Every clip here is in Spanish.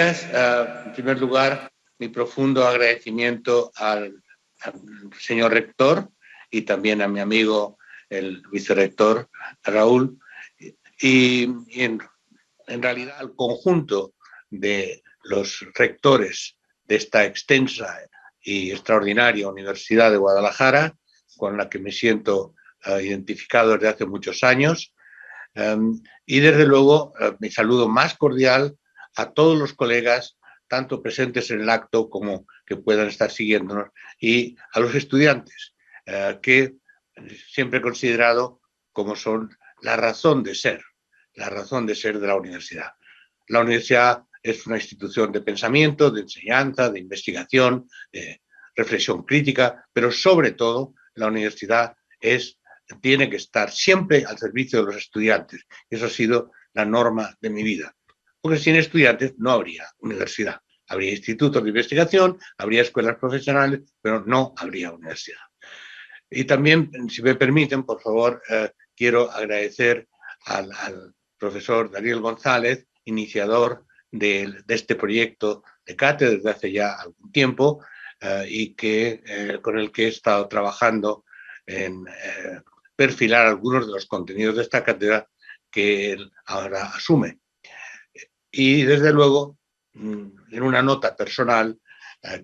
En primer lugar, mi profundo agradecimiento al señor rector y también a mi amigo, el vicerrector Raúl, y en realidad al conjunto de los rectores de esta extensa y extraordinaria Universidad de Guadalajara, con la que me siento identificado desde hace muchos años. Y desde luego mi saludo más cordial a todos los colegas, tanto presentes en el acto como que puedan estar siguiéndonos, y a los estudiantes, que siempre he considerado como son la razón de ser de la universidad. La universidad es una institución de pensamiento, de enseñanza, de investigación, de reflexión crítica, pero sobre todo la universidad tiene que estar siempre al servicio de los estudiantes. Eso ha sido la norma de mi vida. Porque sin estudiantes no habría universidad. Habría institutos de investigación, habría escuelas profesionales, pero no habría universidad. Y también, si me permiten, por favor, quiero agradecer al profesor Daniel González, iniciador de este proyecto de cátedra desde hace ya algún tiempo, y con el que he estado trabajando en perfilar algunos de los contenidos de esta cátedra que él ahora asume. Y desde luego, en una nota personal,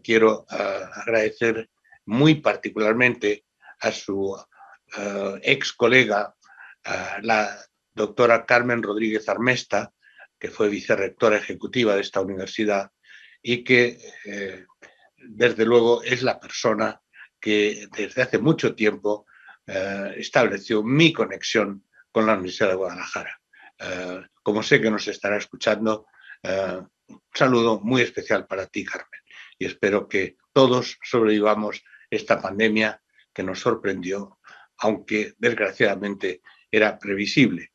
quiero agradecer muy particularmente a su ex colega, la doctora Carmen Rodríguez Armesta, que fue vicerrectora ejecutiva de esta universidad y que desde luego es la persona que desde hace mucho tiempo estableció mi conexión con la Universidad de Guadalajara. Como sé que nos estará escuchando, un saludo muy especial para ti, Carmen, y espero que todos sobrevivamos esta pandemia que nos sorprendió, aunque desgraciadamente era previsible.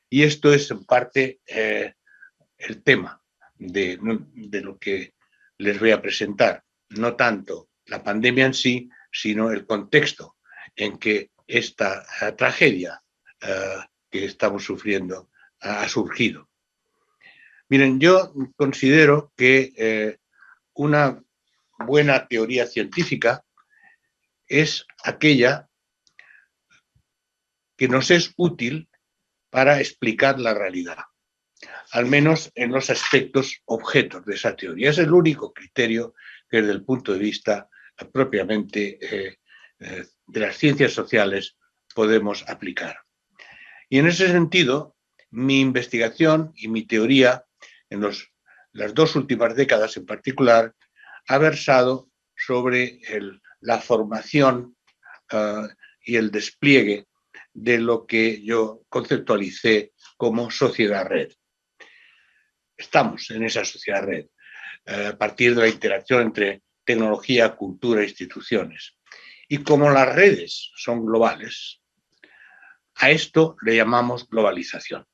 Y esto es en parte el tema de lo que les voy a presentar. No tanto la pandemia en sí, sino el contexto en que esta tragedia que estamos sufriendo ha surgido. Miren, yo considero que una buena teoría científica es aquella que nos es útil para explicar la realidad, al menos en los aspectos objetos de esa teoría. Es el único criterio que desde el punto de vista propiamente de las ciencias sociales podemos aplicar. Y en ese sentido, mi investigación y mi teoría en las dos últimas décadas en particular ha versado sobre la formación y el despliegue de lo que yo conceptualicé como sociedad-red. Estamos en esa sociedad-red a partir de la interacción entre tecnología, cultura e instituciones. Y como las redes son globales, a esto le llamamos globalización.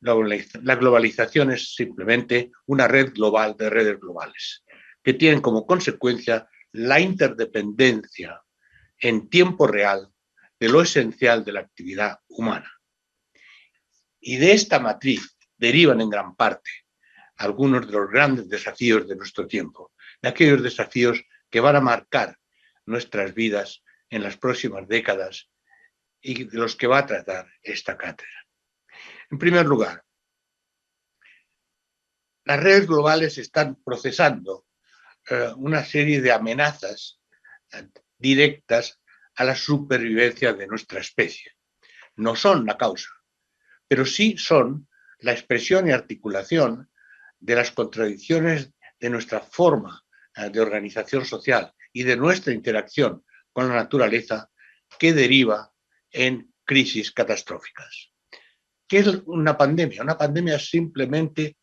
La globalización es simplemente una red global de redes globales que tienen como consecuencia la interdependencia en tiempo real de lo esencial de la actividad humana. Y de esta matriz derivan en gran parte algunos de los grandes desafíos de nuestro tiempo, de aquellos desafíos que van a marcar nuestras vidas en las próximas décadas y de los que va a tratar esta cátedra. En primer lugar, las redes globales están procesando una serie de amenazas directas a la supervivencia de nuestra especie. No son la causa, pero sí son la expresión y articulación de las contradicciones de nuestra forma de organización social y de nuestra interacción con la naturaleza que deriva en crisis catastróficas. ¿Qué es una pandemia? Una pandemia es simplemente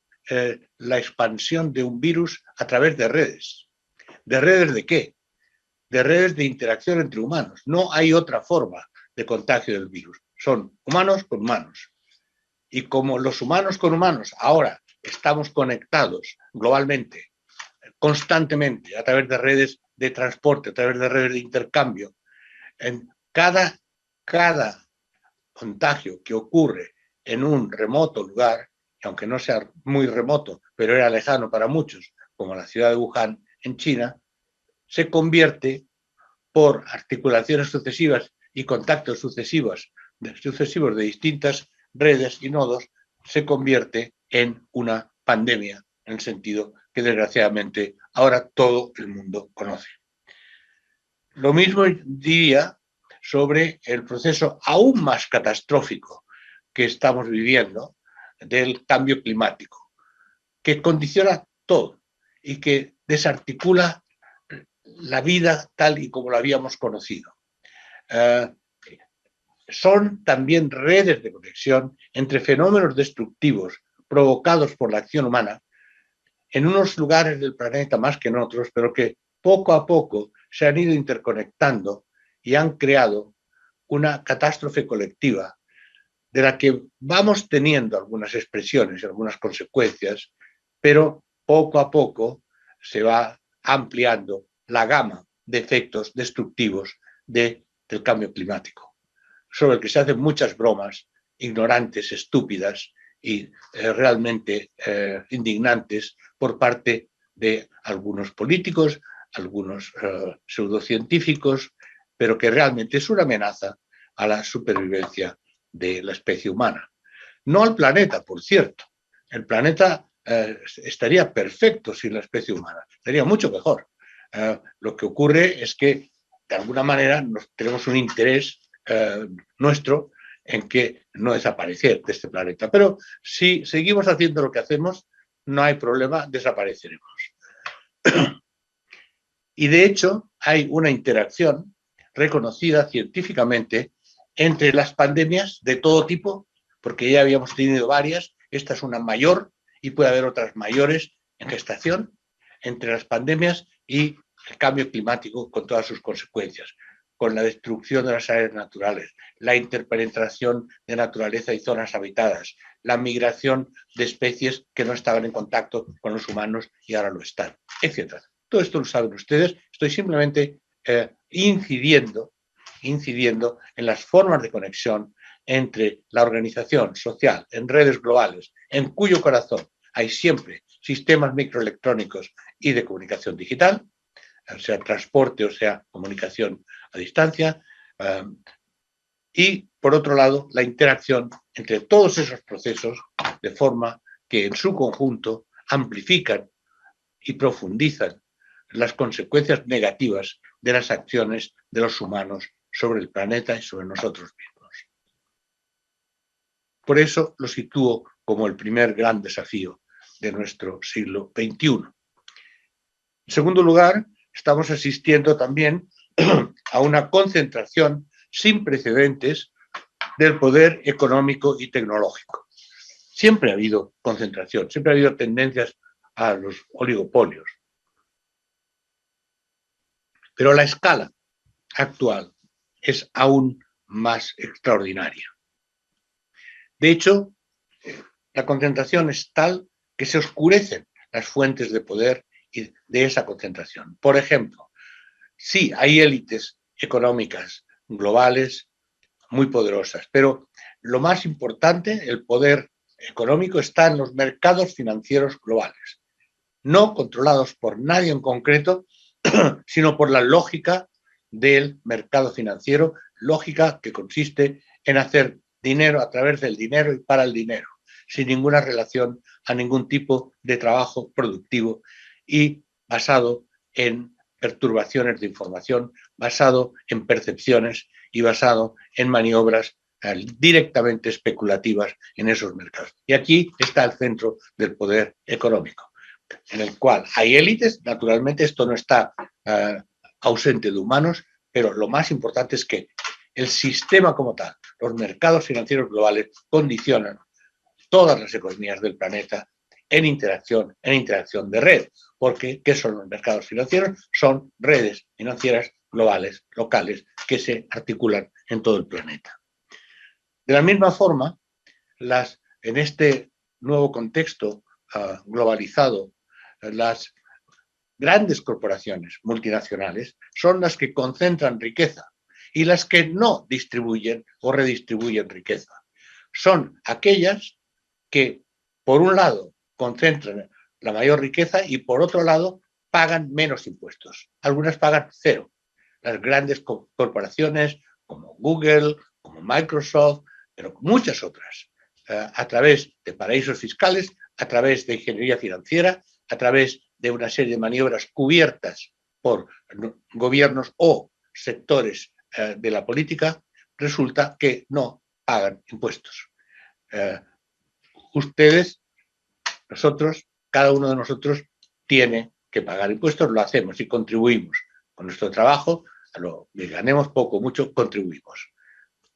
la expansión de un virus a través de redes. ¿De redes de qué? De redes de interacción entre humanos. No hay otra forma de contagio del virus. Son humanos con humanos. Y como los humanos con humanos ahora estamos conectados globalmente, constantemente, a través de redes de transporte, a través de redes de intercambio, en cada contagio que ocurre en un remoto lugar y aunque no sea muy remoto, pero era lejano para muchos, como la ciudad de Wuhan en China, se convierte por articulaciones sucesivas y contactos sucesivos de distintas redes y nodos, se convierte en una pandemia, en el sentido que desgraciadamente ahora todo el mundo conoce. Lo mismo diría sobre el proceso aún más catastrófico que estamos viviendo del cambio climático, que condiciona todo y que desarticula la vida tal y como la habíamos conocido. Son también redes de conexión entre fenómenos destructivos provocados por la acción humana en unos lugares del planeta más que en otros, pero que poco a poco se han ido interconectando y han creado una catástrofe colectiva de la que vamos teniendo algunas expresiones y algunas consecuencias, pero poco a poco se va ampliando la gama de efectos destructivos del cambio climático, sobre el que se hacen muchas bromas ignorantes, estúpidas y realmente indignantes por parte de algunos políticos, algunos pseudocientíficos, pero que realmente es una amenaza a la supervivencia de la especie humana. No al planeta, por cierto. El planeta estaría perfecto sin la especie humana, estaría mucho mejor. Lo que ocurre es que, de alguna manera, tenemos un interés nuestro en que no desaparecer de este planeta. Pero si seguimos haciendo lo que hacemos, no hay problema, desapareceremos. Y de hecho, hay una interacción reconocida científicamente entre las pandemias de todo tipo, porque ya habíamos tenido varias, esta es una mayor y puede haber otras mayores en gestación, entre las pandemias y el cambio climático con todas sus consecuencias, con la destrucción de las áreas naturales, la interpenetración de naturaleza y zonas habitadas, la migración de especies que no estaban en contacto con los humanos y ahora lo están, etc. Todo esto lo saben ustedes, estoy simplemente incidiendo en las formas de conexión entre la organización social en redes globales, en cuyo corazón hay siempre sistemas microelectrónicos y de comunicación digital, sea transporte o sea comunicación a distancia, y por otro lado la interacción entre todos esos procesos de forma que en su conjunto amplifican y profundizan las consecuencias negativas de las acciones de los humanos sobre el planeta y sobre nosotros mismos. Por eso lo sitúo como el primer gran desafío de nuestro siglo XXI. En segundo lugar, estamos asistiendo también a una concentración sin precedentes del poder económico y tecnológico. Siempre ha habido concentración, siempre ha habido tendencias a los oligopolios. Pero la escala actual es aún más extraordinaria. De hecho, la concentración es tal que se oscurecen las fuentes de poder y de esa concentración. Por ejemplo, sí, hay élites económicas globales muy poderosas, pero lo más importante, el poder económico, está en los mercados financieros globales, no controlados por nadie en concreto, sino por la lógica del mercado financiero, lógica que consiste en hacer dinero a través del dinero y para el dinero, sin ninguna relación a ningún tipo de trabajo productivo y basado en perturbaciones de información, basado en percepciones y basado en maniobras directamente especulativas en esos mercados. Y aquí está el centro del poder económico, en el cual hay élites, naturalmente esto no está ausente de humanos, pero lo más importante es que el sistema como tal, los mercados financieros globales condicionan todas las economías del planeta en interacción de red, porque ¿qué son los mercados financieros? Son redes financieras globales, locales, que se articulan en todo el planeta. De la misma forma, en este nuevo contexto globalizado, las grandes corporaciones multinacionales son las que concentran riqueza y las que no distribuyen o redistribuyen riqueza. Son aquellas que por un lado, concentran la mayor riqueza y por otro lado, pagan menos impuestos. Algunas pagan cero. Las grandes corporaciones como Google, como Microsoft, pero muchas otras, a través de paraísos fiscales, a través de ingeniería financiera, a través de una serie de maniobras cubiertas por gobiernos o sectores de la política, resulta que no pagan impuestos. Ustedes, nosotros, cada uno de nosotros tiene que pagar impuestos, lo hacemos y contribuimos con nuestro trabajo, a lo que ganemos poco o mucho, contribuimos.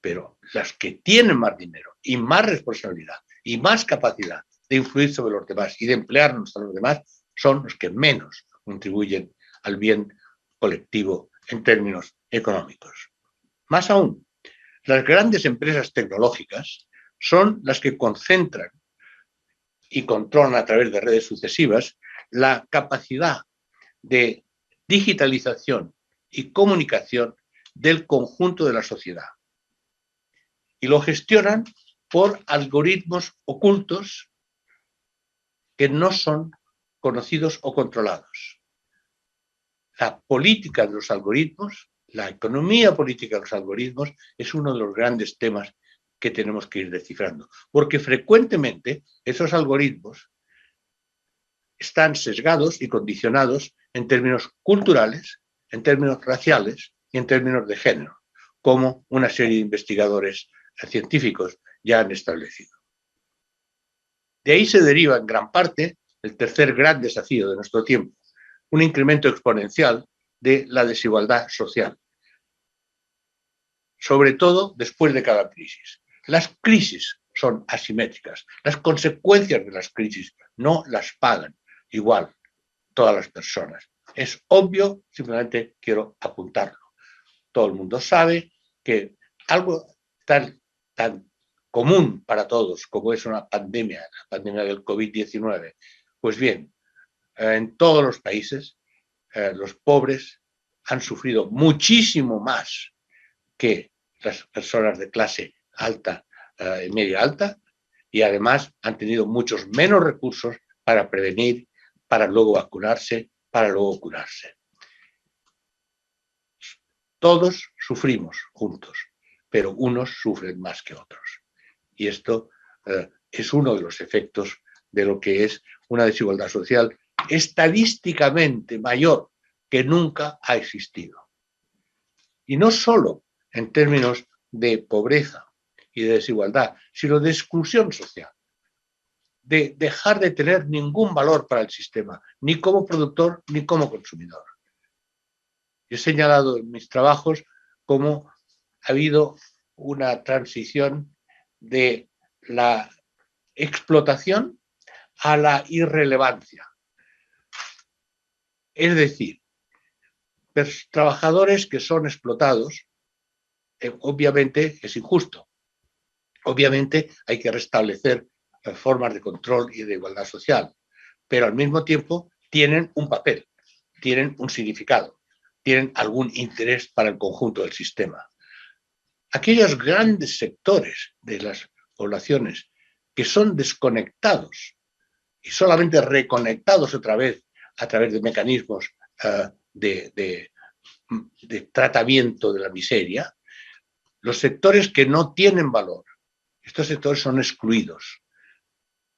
Pero las que tienen más dinero y más responsabilidad y más capacidad de influir sobre los demás y de emplearnos a los demás son los que menos contribuyen al bien colectivo en términos económicos. Más aún, las grandes empresas tecnológicas son las que concentran y controlan a través de redes sucesivas la capacidad de digitalización y comunicación del conjunto de la sociedad. Y lo gestionan por algoritmos ocultos que no son conocidos o controlados. La política de los algoritmos, la economía política de los algoritmos es uno de los grandes temas que tenemos que ir descifrando, porque frecuentemente esos algoritmos están sesgados y condicionados en términos culturales, en términos raciales y en términos de género, como una serie de investigadores científicos ya han establecido. De ahí se deriva en gran parte el tercer gran desafío de nuestro tiempo, un incremento exponencial de la desigualdad social, sobre todo después de cada crisis. Las crisis son asimétricas, las consecuencias de las crisis no las pagan igual todas las personas. Es obvio, simplemente quiero apuntarlo. Todo el mundo sabe que algo tan común para todos como es una pandemia, la pandemia del COVID-19, pues bien, en todos los países los pobres han sufrido muchísimo más que las personas de clase alta y media alta, y además han tenido muchos menos recursos para prevenir, para luego vacunarse, para luego curarse. Todos sufrimos juntos, pero unos sufren más que otros. Y esto es uno de los efectos de lo que es una desigualdad social estadísticamente mayor que nunca ha existido. Y no solo en términos de pobreza y de desigualdad, sino de exclusión social, de dejar de tener ningún valor para el sistema, ni como productor ni como consumidor. He señalado en mis trabajos cómo ha habido una transición de la explotación a la irrelevancia. Es decir, trabajadores que son explotados, obviamente es injusto. Obviamente hay que restablecer formas de control y de igualdad social, pero al mismo tiempo tienen un papel, tienen un significado, tienen algún interés para el conjunto del sistema. Aquellos grandes sectores de las poblaciones que son desconectados y solamente reconectados otra vez a través de mecanismos de tratamiento de la miseria, los sectores que no tienen valor, estos sectores son excluidos.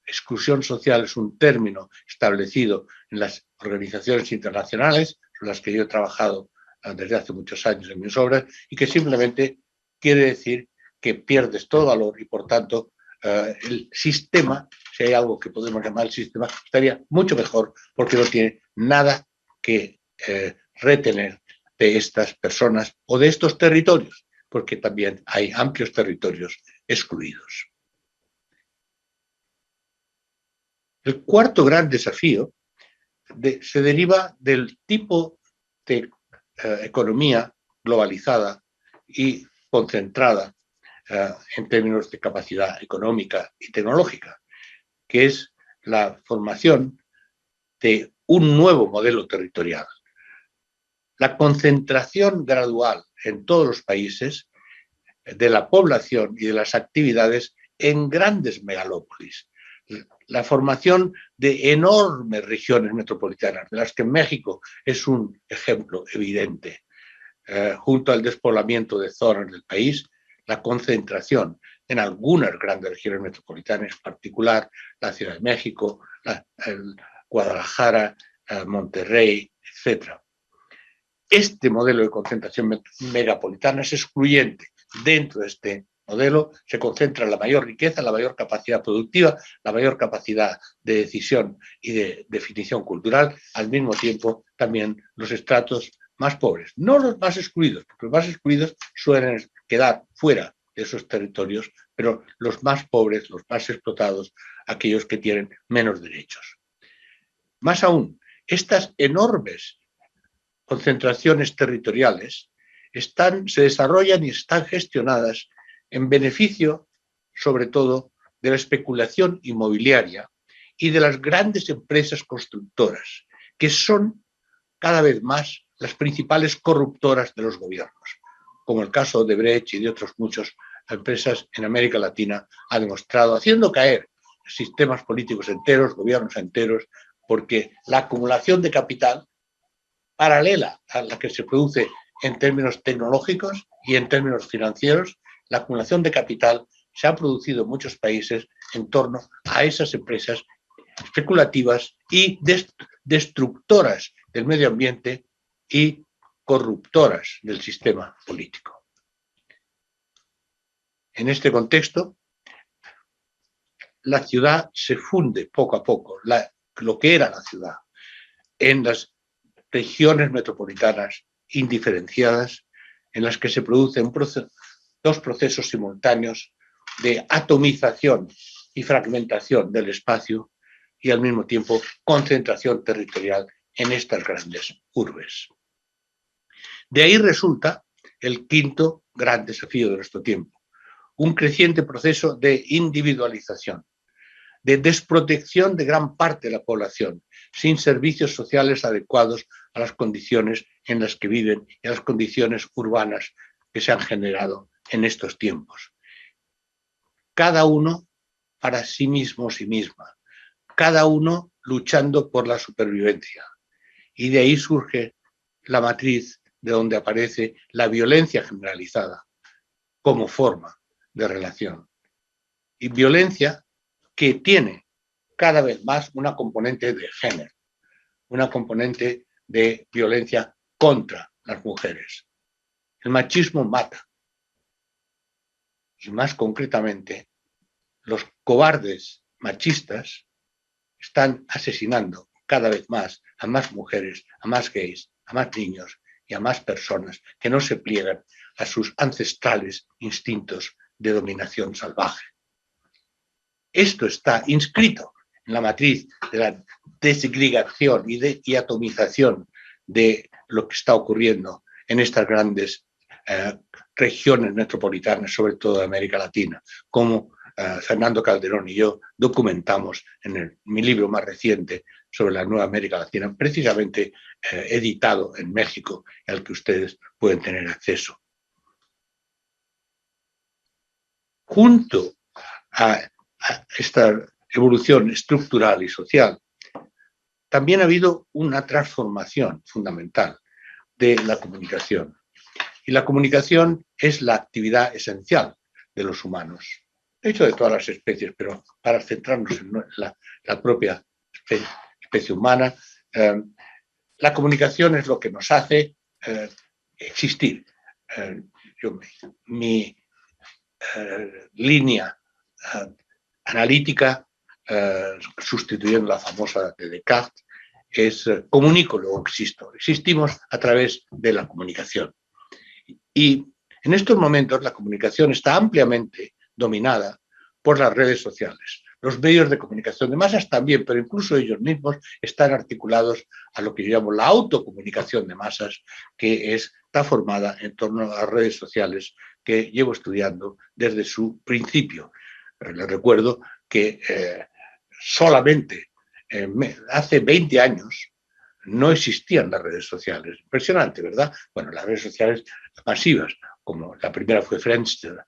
Exclusión social es un término establecido en las organizaciones internacionales, con las que yo he trabajado desde hace muchos años en mis obras, y que simplemente quiere decir que pierdes todo valor y, por tanto, el sistema, si hay algo que podemos llamar el sistema, estaría mucho mejor porque no tiene nada que retener de estas personas o de estos territorios, porque también hay amplios territorios excluidos. El cuarto gran desafío se deriva del tipo de economía globalizada y concentrada en términos de capacidad económica y tecnológica, que es la formación de un nuevo modelo territorial. La concentración gradual en todos los países de la población y de las actividades en grandes megalópolis. la formación de enormes regiones metropolitanas, de las que México es un ejemplo evidente. Junto al despoblamiento de zonas del país, la concentración en algunas grandes regiones metropolitanas, en particular la Ciudad de México, Guadalajara, Monterrey, etc. Este modelo de concentración megapolitana es excluyente. Dentro de este modelo se concentra la mayor riqueza, la mayor capacidad productiva, la mayor capacidad de decisión y de definición cultural, al mismo tiempo también los estratos más pobres, no los más excluidos, porque los más excluidos suelen quedar fuera de esos territorios, pero los más pobres, los más explotados, aquellos que tienen menos derechos. Más aún, estas enormes concentraciones territoriales se desarrollan y están gestionadas en beneficio, sobre todo, de la especulación inmobiliaria y de las grandes empresas constructoras, que son cada vez más las principales corruptoras de los gobiernos, como el caso de Brecht y de otros muchos empresas en América Latina ha demostrado, haciendo caer sistemas políticos enteros, gobiernos enteros, porque la acumulación de capital, paralela a la que se produce en términos tecnológicos y en términos financieros, la acumulación de capital se ha producido en muchos países en torno a esas empresas especulativas y destructoras del medio ambiente y corruptoras del sistema político. En este contexto, la ciudad se funde poco a poco, lo que era la ciudad, en las regiones metropolitanas indiferenciadas en las que se producen dos procesos simultáneos de atomización y fragmentación del espacio y al mismo tiempo concentración territorial en estas grandes urbes. De ahí resulta el quinto gran desafío de nuestro tiempo, un creciente proceso de individualización, de desprotección de gran parte de la población, sin servicios sociales adecuados a las condiciones en las que viven y a las condiciones urbanas que se han generado en estos tiempos. Cada uno para sí mismo, sí misma, cada uno luchando por la supervivencia. Y de ahí surge la matriz de donde aparece la violencia generalizada como forma de relación. Y violencia que tiene cada vez más una componente de género, una componente de violencia contra las mujeres. El machismo mata. Y más concretamente, los cobardes machistas están asesinando cada vez más a más mujeres, a más gays, a más niños y a más personas que no se pliegan a sus ancestrales instintos de dominación salvaje. Esto está inscrito en la matriz de la desegregación y atomización de lo que está ocurriendo en estas grandes regiones metropolitanas, sobre todo de América Latina, como Fernando Calderón y yo documentamos en mi libro más reciente sobre la Nueva América Latina, precisamente editado en México, al que ustedes pueden tener acceso. Junto a esta evolución estructural y social, también ha habido una transformación fundamental de la comunicación. Y la comunicación es la actividad esencial de los humanos. De hecho, de todas las especies, pero para centrarnos en la propia especie humana, la comunicación es lo que nos hace existir. Mi línea analítica, sustituyendo la famosa de Descartes, es comunico, luego existo. Existimos a través de la comunicación. Y en estos momentos la comunicación está ampliamente dominada por las redes sociales. Los medios de comunicación de masas también, pero incluso ellos mismos están articulados a lo que yo llamo la autocomunicación de masas, que está formada en torno a las redes sociales que llevo estudiando desde su principio. Les recuerdo que solamente hace 20 años no existían las redes sociales. Impresionante, ¿verdad? Bueno, las redes sociales masivas, como la primera fue Friendster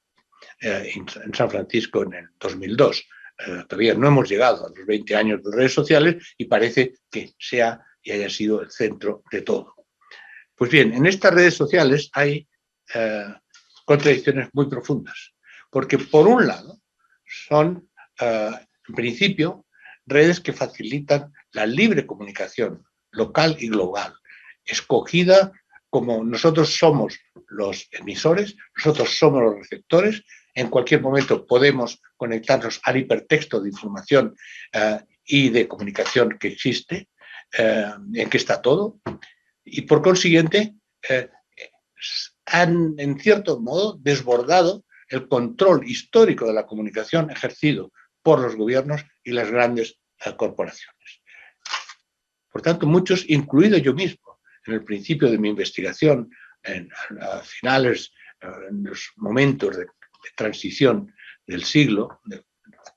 en San Francisco en el 2002, todavía no hemos llegado a los 20 años de redes sociales y parece que sea y haya sido el centro de todo. Pues bien, en estas redes sociales hay contradicciones muy profundas, porque por un lado son, en principio, redes que facilitan la libre comunicación local y global, escogida como nosotros somos los emisores, nosotros somos los receptores, en cualquier momento podemos conectarnos al hipertexto de información y de comunicación que existe, en que está todo, y por consiguiente han, en cierto modo, desbordado el control histórico de la comunicación ejercido por los gobiernos y las grandes corporaciones. Por tanto, muchos, incluido yo mismo, en el principio de mi investigación, a finales, en los momentos de transición del siglo,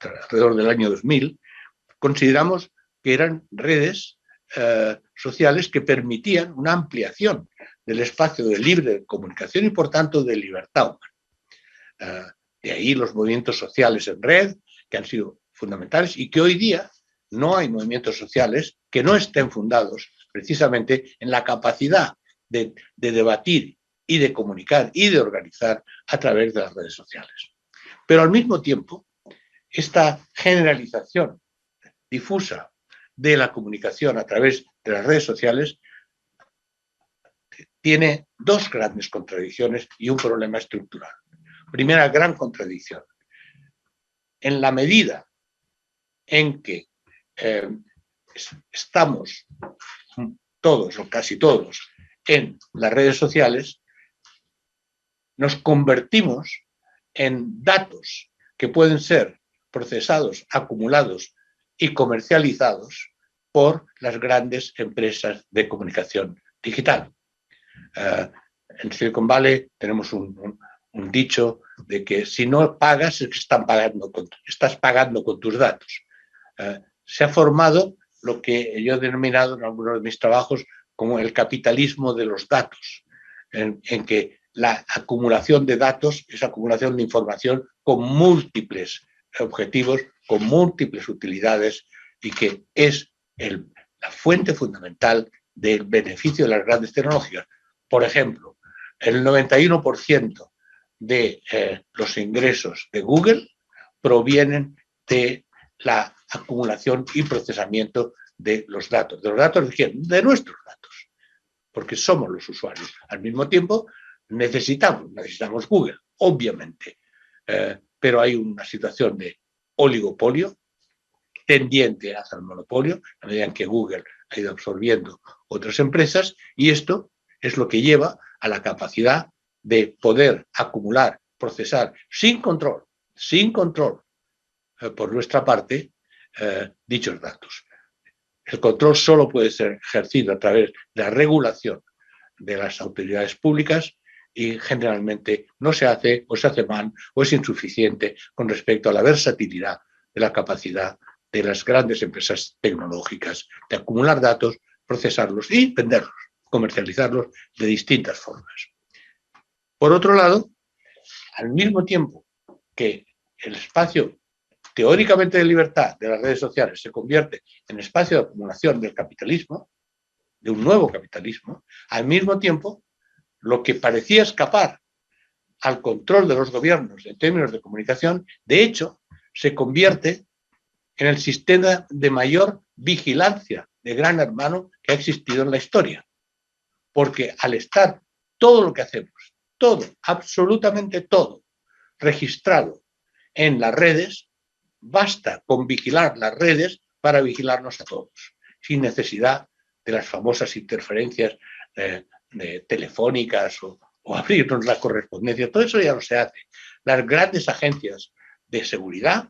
alrededor del año 2000, consideramos que eran redes sociales que permitían una ampliación del espacio de libre comunicación y, por tanto, de libertad humana. De ahí los movimientos sociales en red, que han sido fundamentales y que hoy día no hay movimientos sociales que no estén fundados precisamente en la capacidad de debatir y de comunicar y de organizar a través de las redes sociales. Pero al mismo tiempo, esta generalización difusa de la comunicación a través de las redes sociales tiene dos grandes contradicciones y un problema estructural. Primera gran contradicción. En la medida en que estamos todos o casi todos en las redes sociales, nos convertimos en datos que pueden ser procesados, acumulados y comercializados por las grandes empresas de comunicación digital. En Silicon Valley tenemos un dicho de que si no pagas es que estás pagando con tus datos. Se ha formado lo que yo he denominado en algunos de mis trabajos como el capitalismo de los datos, en que la acumulación de datos es acumulación de información con múltiples objetivos, con múltiples utilidades y que es la fuente fundamental del beneficio de las grandes tecnológicas. Por ejemplo, el 91% de los ingresos de Google provienen de la acumulación y procesamiento de los datos. ¿De los datos de quién? De nuestros datos, porque somos los usuarios. Al mismo tiempo, necesitamos Google, obviamente, pero hay una situación de oligopolio tendiente hacia el monopolio, a medida en que Google ha ido absorbiendo otras empresas, y esto es lo que lleva a la capacidad de poder acumular, procesar sin control por nuestra parte, dichos datos. El control solo puede ser ejercido a través de la regulación de las autoridades públicas y generalmente no se hace o se hace mal o es insuficiente con respecto a la versatilidad de la capacidad de las grandes empresas tecnológicas de acumular datos, procesarlos y venderlos, comercializarlos de distintas formas. Por otro lado, al mismo tiempo que el espacio teóricamente de libertad de las redes sociales se convierte en espacio de acumulación del capitalismo, de un nuevo capitalismo, al mismo tiempo lo que parecía escapar al control de los gobiernos en términos de comunicación, de hecho, se convierte en el sistema de mayor vigilancia de gran hermano que ha existido en la historia. Porque al estar todo lo que hacemos, todo, absolutamente todo, registrado en las redes, basta con vigilar las redes para vigilarnos a todos, sin necesidad de las famosas interferencias telefónicas o abrirnos la correspondencia. Todo eso ya no se hace. Las grandes agencias de seguridad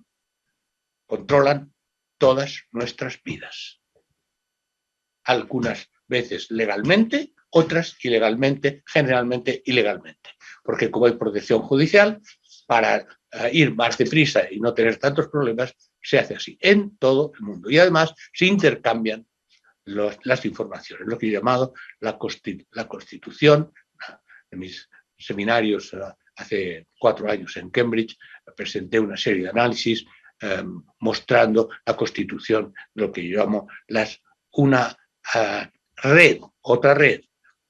controlan todas nuestras vidas. Algunas veces legalmente, otras ilegalmente, generalmente ilegalmente. Porque como hay protección judicial, para ir más deprisa y no tener tantos problemas, se hace así en todo el mundo. Y además se intercambian las informaciones, lo que he llamado la constitución. En mis seminarios hace 4 años en Cambridge presenté una serie de análisis mostrando la constitución de lo que yo llamo una red, otra red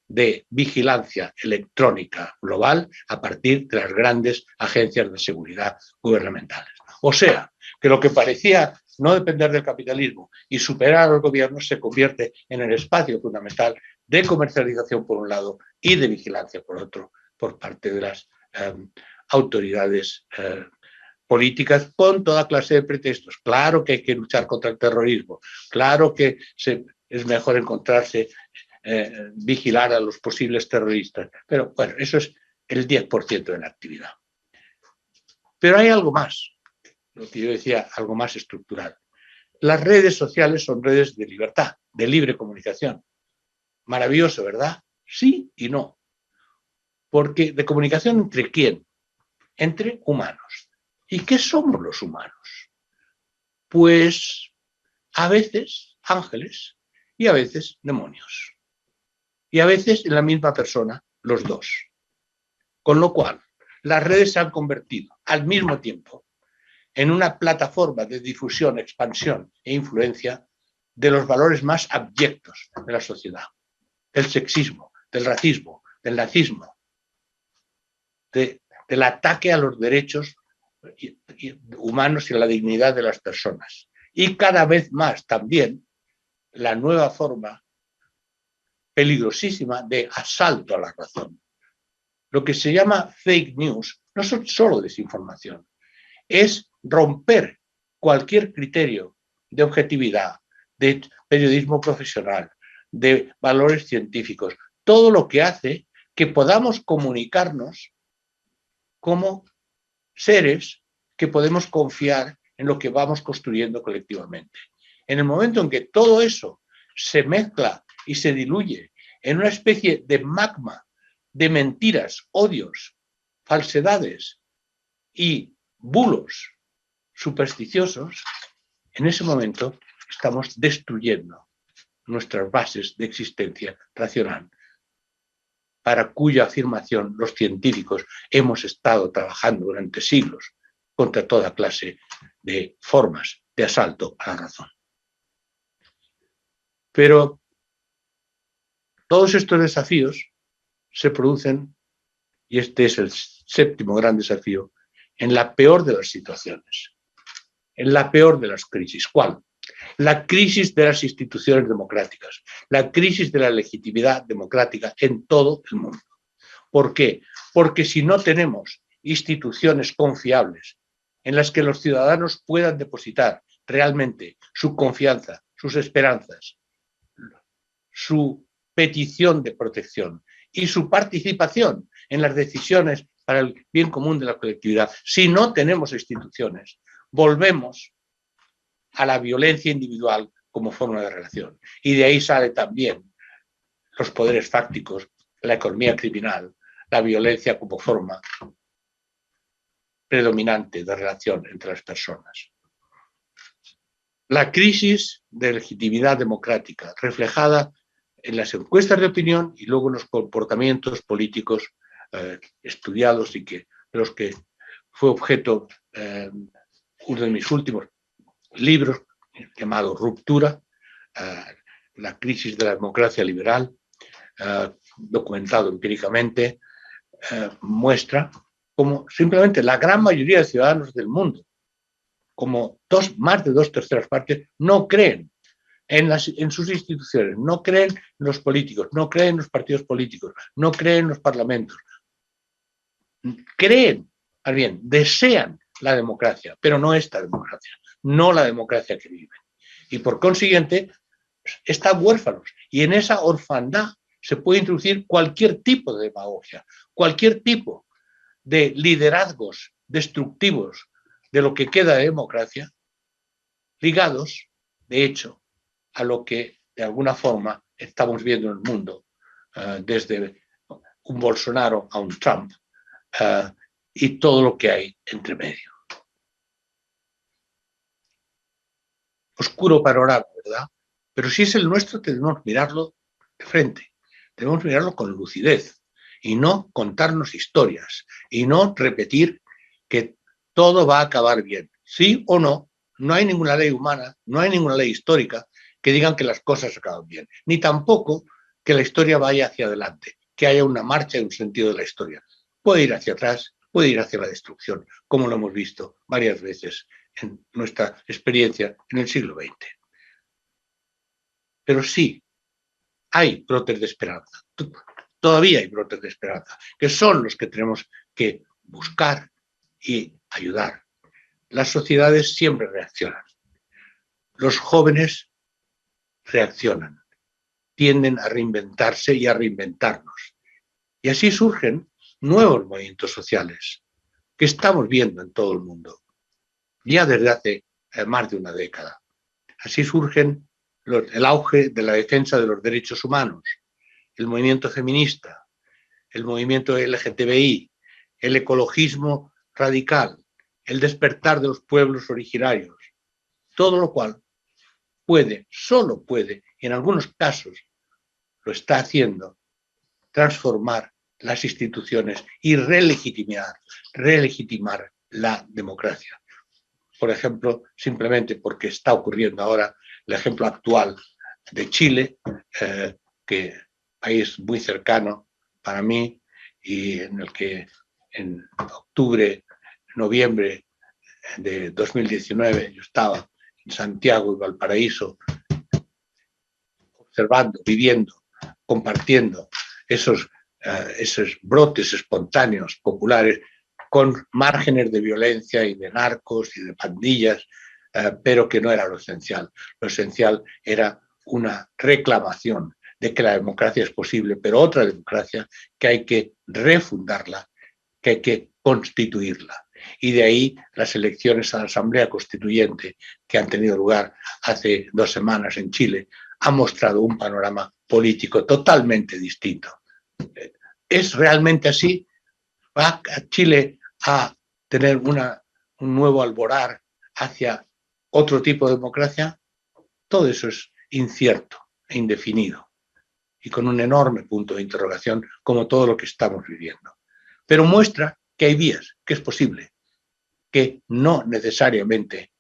de vigilancia electrónica global a partir de las grandes agencias de seguridad gubernamentales. O sea, que lo que parecía no depender del capitalismo y superar a los gobiernos se convierte en el espacio fundamental de comercialización por un lado y de vigilancia por otro, por parte de las autoridades políticas con toda clase de pretextos. Claro que hay que luchar contra el terrorismo, claro que es mejor encontrarse, vigilar a los posibles terroristas, pero bueno, eso es el 10% de la actividad. Pero hay algo más, lo que yo decía, algo más estructural. Las redes sociales son redes de libertad, de libre comunicación. Maravilloso, ¿verdad? Sí y no. Porque de comunicación ¿entre quién? Entre humanos. ¿Y qué somos los humanos? Pues a veces ángeles y a veces demonios. Y a veces en la misma persona, los dos. Con lo cual, las redes se han convertido al mismo tiempo en una plataforma de difusión, expansión e influencia de los valores más abyectos de la sociedad. Del sexismo, del racismo, del nazismo, del ataque a los derechos humanos y a la dignidad de las personas. Y cada vez más también la nueva forma peligrosísima de asalto a la razón. Lo que se llama fake news no son solo desinformación, es romper cualquier criterio de objetividad, de periodismo profesional, de valores científicos, todo lo que hace que podamos comunicarnos como seres que podemos confiar en lo que vamos construyendo colectivamente. En el momento en que todo eso se mezcla y se diluye en una especie de magma de mentiras, odios, falsedades y bulos supersticiosos, en ese momento estamos destruyendo nuestras bases de existencia racional, para cuya afirmación los científicos hemos estado trabajando durante siglos contra toda clase de formas de asalto a la razón. Pero todos estos desafíos se producen, y este es el séptimo gran desafío, en la peor de las situaciones, en la peor de las crisis. ¿Cuál? La crisis de las instituciones democráticas, la crisis de la legitimidad democrática en todo el mundo. ¿Por qué? Porque si no tenemos instituciones confiables en las que los ciudadanos puedan depositar realmente su confianza, sus esperanzas, su petición de protección y su participación en las decisiones para el bien común de la colectividad, si no tenemos instituciones, volvemos a la violencia individual como forma de relación. Y de ahí sale también los poderes fácticos, la economía criminal, la violencia como forma predominante de relación entre las personas. La crisis de legitimidad democrática, reflejada en las encuestas de opinión y luego en los comportamientos políticos estudiados y de los que fue objeto uno de mis últimos libros, llamado Ruptura, la crisis de la democracia liberal, documentado empíricamente, muestra como simplemente la gran mayoría de ciudadanos del mundo, como más de 2/3 partes, no creen en sus instituciones, no creen en los políticos, no creen en los partidos políticos, no creen en los parlamentos. Creen, más bien, desean la democracia, pero no esta democracia, no la democracia que viven. Y por consiguiente, están huérfanos. Y en esa orfandad se puede introducir cualquier tipo de demagogia, cualquier tipo de liderazgos destructivos de lo que queda de democracia, ligados, de hecho, a lo que de alguna forma estamos viendo en el mundo, desde un Bolsonaro a un Trump, y todo lo que hay entre medio. Oscuro panorama, ¿verdad? Pero si es el nuestro, tenemos que mirarlo de frente, tenemos que mirarlo con lucidez y no contarnos historias y no repetir que todo va a acabar bien. sí o no. No hay ninguna ley humana, no hay ninguna ley histórica que digan que las cosas acaban bien, ni tampoco que la historia vaya hacia adelante, que haya una marcha y un sentido de la historia. Puede ir hacia atrás, puede ir hacia la destrucción, como lo hemos visto varias veces en nuestra experiencia en el siglo XX. Pero sí, hay brotes de esperanza. Todavía hay brotes de esperanza, que son los que tenemos que buscar y ayudar. Las sociedades siempre reaccionan. Los jóvenes reaccionan, tienden a reinventarse y a reinventarnos. Y así surgen nuevos movimientos sociales que estamos viendo en todo el mundo, ya desde hace más de una década. Así surgen el auge de la defensa de los derechos humanos, el movimiento feminista, el movimiento LGTBI, el ecologismo radical, el despertar de los pueblos originarios, todo lo cual puede, solo puede, en algunos casos lo está haciendo, transformar las instituciones y relegitimar la democracia. Por ejemplo, simplemente porque está ocurriendo ahora el ejemplo actual de Chile, que país muy cercano para mí y en el que en octubre, noviembre de 2019 yo estaba en Santiago y Valparaíso observando, viviendo, compartiendo esos brotes espontáneos, populares, con márgenes de violencia y de narcos y de pandillas, pero que no era lo esencial. Lo esencial era una reclamación de que la democracia es posible, pero otra democracia que hay que refundarla, que hay que constituirla. Y de ahí las elecciones a la Asamblea Constituyente que han tenido lugar hace 2 semanas en Chile han mostrado un panorama político totalmente distinto. ¿Es realmente así? ¿Va Chile a tener un nuevo alborar hacia otro tipo de democracia? Todo eso es incierto e indefinido y con un enorme punto de interrogación como todo lo que estamos viviendo. Pero muestra que hay vías, que es posible, que no necesariamente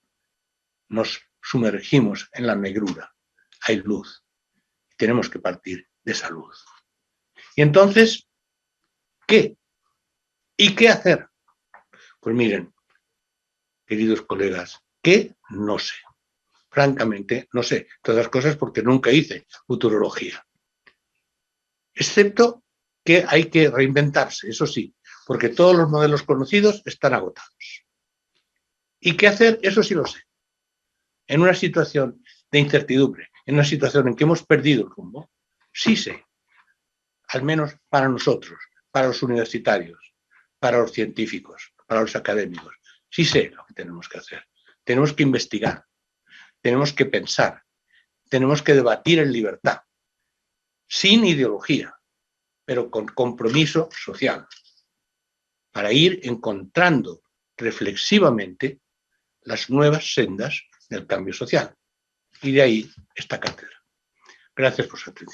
nos sumergimos en la negrura. Hay luz. Tenemos que partir de esa luz. Y entonces, ¿qué? ¿Y qué hacer? Pues miren, queridos colegas, ¿qué? No sé. Francamente, no sé. Todas las cosas porque nunca hice futurología. Excepto que hay que reinventarse, eso sí, porque todos los modelos conocidos están agotados. ¿Y qué hacer? Eso sí lo sé. En una situación de incertidumbre, en una situación en que hemos perdido el rumbo, sí sé, al menos para nosotros, para los universitarios, para los científicos, para los académicos, sí sé lo que tenemos que hacer. Tenemos que investigar, tenemos que pensar, tenemos que debatir en libertad, sin ideología, pero con compromiso social, para ir encontrando reflexivamente las nuevas sendas del cambio social. Y de ahí esta cátedra. Gracias por su atención.